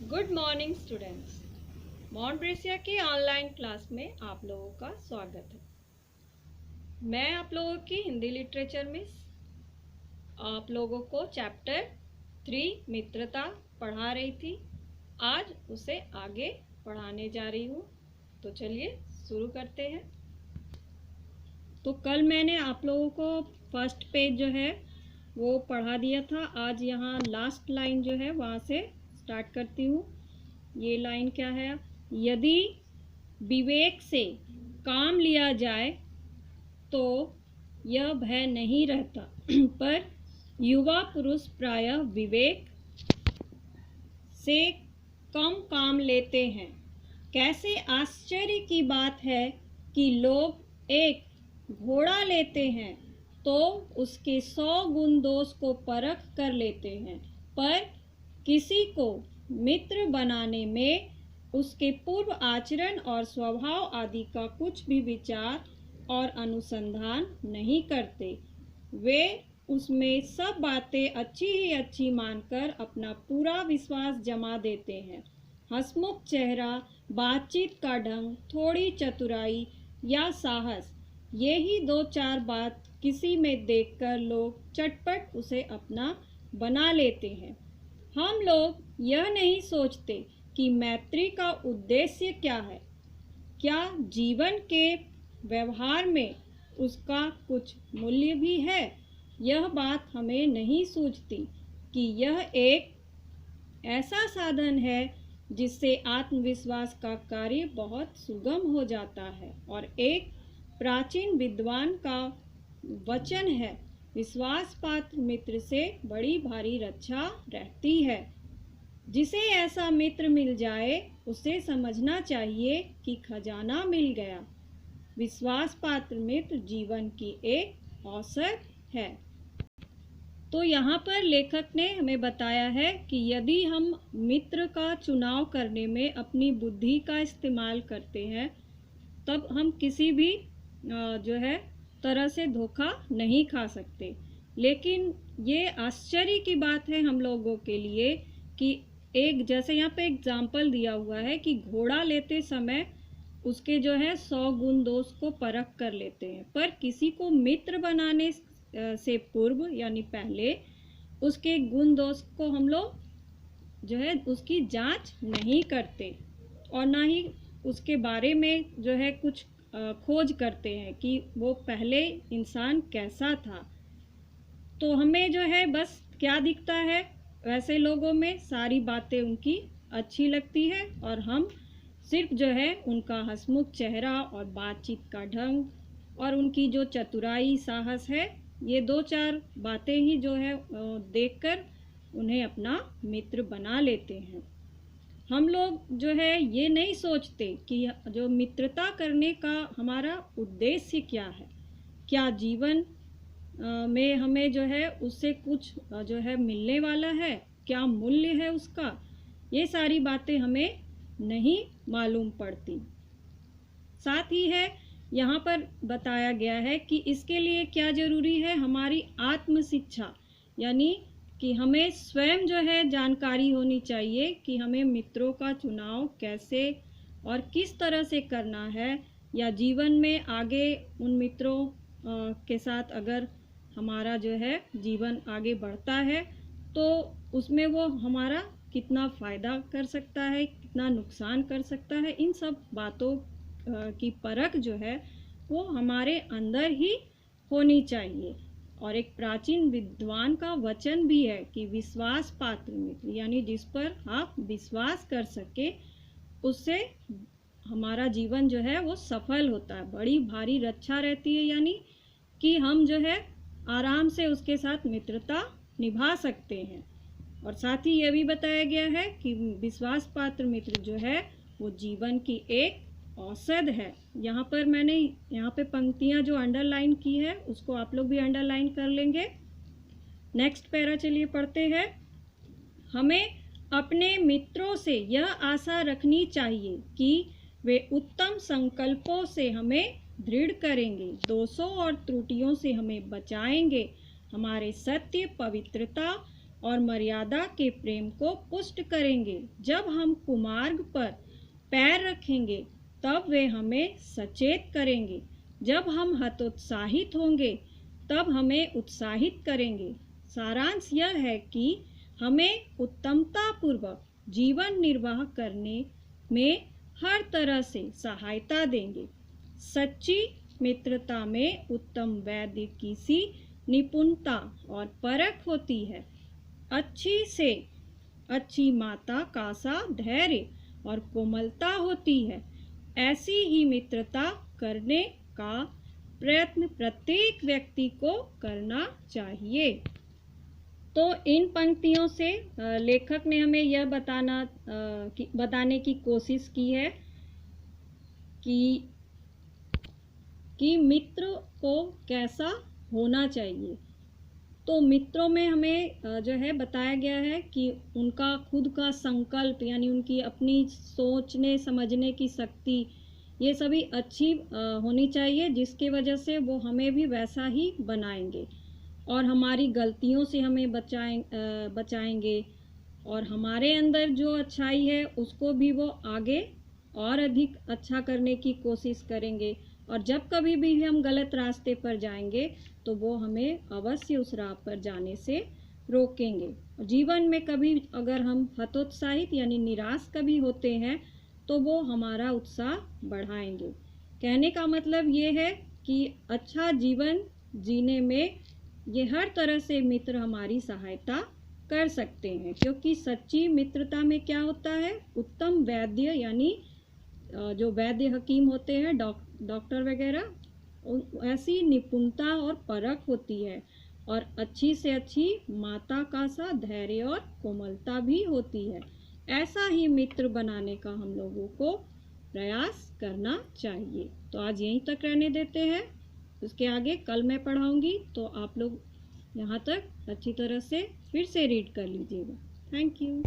Good morning students. मॉन्ट्रेसिया की online class में आप लोगों का स्वागत है। मैं आप लोगों की हिंदी लिटरेचर मिस आप लोगों को चैप्टर 3 मित्रता पढ़ा रही थी। आज उसे आगे पढ़ाने जा रही हूँ, तो चलिए शुरू करते हैं। तो कल मैंने आप लोगों को फर्स्ट पेज जो है वो पढ़ा दिया था। आज यहाँ लास्ट लाइन जो है वहाँ से स्टार्ट करती हूँ। ये लाइन क्या है? यदि विवेक से काम लिया जाए तो यह भय नहीं रहता पर युवा पुरुष प्रायः विवेक से कम काम लेते हैं। कैसे आश्चर्य की बात है कि लोग एक घोड़ा लेते हैं तो उसके 100 गुण दोष को परख कर लेते हैं, पर किसी को मित्र बनाने में उसके पूर्व आचरण और स्वभाव आदि का कुछ भी विचार और अनुसंधान नहीं करते। वे उसमें सब बातें अच्छी ही अच्छी मानकर अपना पूरा विश्वास जमा देते हैं। हंसमुख चेहरा, बातचीत का ढंग, थोड़ी चतुराई या साहस, ये ही 2-4 बात किसी में देखकर लोग चटपट उसे अपना बना लेते हैं। हम लोग यह नहीं सोचते कि मैत्री का उद्देश्य क्या है, क्या जीवन के व्यवहार में उसका कुछ मूल्य भी है। यह बात हमें नहीं सूझती कि यह एक ऐसा साधन है जिससे आत्मविश्वास का कार्य बहुत सुगम हो जाता है। और एक प्राचीन विद्वान का वचन है, विश्वास पात्र मित्र से बड़ी भारी रक्षा रहती है। जिसे ऐसा मित्र मिल जाए उसे समझना चाहिए कि खजाना मिल गया। विश्वास पात्र मित्र जीवन की एक औसत है। तो यहाँ पर लेखक ने हमें बताया है कि यदि हम मित्र का चुनाव करने में अपनी बुद्धि का इस्तेमाल करते हैं तब हम किसी भी जो है तरह से धोखा नहीं खा सकते। लेकिन ये आश्चर्य की बात है हम लोगों के लिए कि एक जैसे यहाँ पे एग्जाम्पल दिया हुआ है कि घोड़ा लेते समय उसके जो है 100 गुण दोष को परख कर लेते हैं, पर किसी को मित्र बनाने से पूर्व यानी पहले उसके गुण दोष को हम लोग जो है उसकी जांच नहीं करते और ना ही उसके बारे में जो है कुछ खोज करते हैं कि वो पहले इंसान कैसा था। तो हमें जो है बस क्या दिखता है, वैसे लोगों में सारी बातें उनकी अच्छी लगती है और हम सिर्फ जो है उनका हंसमुख चेहरा और बातचीत का ढंग और उनकी जो चतुराई साहस है, ये 2-4 बातें ही जो है देखकर उन्हें अपना मित्र बना लेते हैं। हम लोग जो है ये नहीं सोचते कि जो मित्रता करने का हमारा उद्देश्य क्या है, क्या जीवन में हमें जो है उससे कुछ जो है मिलने वाला है, क्या मूल्य है उसका। ये सारी बातें हमें नहीं मालूम पड़ती। साथ ही है यहाँ पर बताया गया है कि इसके लिए क्या जरूरी है, हमारी आत्म शिक्षा, यानी कि हमें स्वयं जो है जानकारी होनी चाहिए कि हमें मित्रों का चुनाव कैसे और किस तरह से करना है, या जीवन में आगे उन मित्रों के साथ अगर हमारा जो है जीवन आगे बढ़ता है तो उसमें वो हमारा कितना फ़ायदा कर सकता है, कितना नुकसान कर सकता है। इन सब बातों की परख जो है वो हमारे अंदर ही होनी चाहिए। और एक प्राचीन विद्वान का वचन भी है कि विश्वास पात्र मित्र, यानी जिस पर आप विश्वास कर सके उससे हमारा जीवन जो है वो सफल होता है, बड़ी भारी रक्षा रहती है, यानी कि हम जो है आराम से उसके साथ मित्रता निभा सकते हैं। और साथ ही यह भी बताया गया है कि विश्वास पात्र मित्र जो है वो जीवन की एक औसत है। यहाँ पर मैंने यहाँ पे पंक्तियाँ जो अंडरलाइन की है उसको आप लोग भी अंडरलाइन कर लेंगे। नेक्स्ट पैरा चलिए पढ़ते हैं। हमें अपने मित्रों से यह आशा रखनी चाहिए कि वे उत्तम संकल्पों से हमें दृढ़ करेंगे, दोषों और त्रुटियों से हमें बचाएंगे, हमारे सत्य, पवित्रता और मर्यादा के प्रेम को पुष्ट करेंगे। जब हम कुमार्ग पर पैर रखेंगे तब वे हमें सचेत करेंगे। जब हम हतोत्साहित होंगे तब हमें उत्साहित करेंगे। सारांश यह है कि हमें उत्तमता पूर्वक जीवन निर्वाह करने में हर तरह से सहायता देंगे। सच्ची मित्रता में उत्तम वैद्य की सी निपुणता और परख होती है। अच्छी से अच्छी माता का सा धैर्य और कोमलता होती है। ऐसी ही मित्रता करने का प्रयत्न प्रत्येक व्यक्ति को करना चाहिए। तो इन पंक्तियों से लेखक ने हमें यह बताने की कोशिश की है कि मित्र को कैसा होना चाहिए। तो मित्रों में हमें जो है बताया गया है कि उनका खुद का संकल्प यानी उनकी अपनी सोचने समझने की शक्ति ये सभी अच्छी होनी चाहिए, जिसकी वजह से वो हमें भी वैसा ही बनाएंगे और हमारी गलतियों से हमें बचाएंगे और हमारे अंदर जो अच्छाई है उसको भी वो आगे और अधिक अच्छा करने की कोशिश करेंगे। और जब कभी भी हम गलत रास्ते पर जाएंगे तो वो हमें अवश्य उस राह पर जाने से रोकेंगे। जीवन में कभी अगर हम हतोत्साहित यानी निराश कभी होते हैं तो वो हमारा उत्साह बढ़ाएंगे। कहने का मतलब ये है कि अच्छा जीवन जीने में ये हर तरह से मित्र हमारी सहायता कर सकते हैं, क्योंकि सच्ची मित्रता में क्या होता है, उत्तम वैद्य यानी जो वैद्य हकीम होते हैं, डॉक्टर वगैरह, ऐसी निपुणता और परख होती है और अच्छी से अच्छी माता का सा धैर्य और कोमलता भी होती है। ऐसा ही मित्र बनाने का हम लोगों को प्रयास करना चाहिए। तो आज यहीं तक रहने देते हैं, उसके आगे कल मैं पढ़ाऊंगी, तो आप लोग यहाँ तक अच्छी तरह से फिर से रीड कर लीजिएगा। Thank you.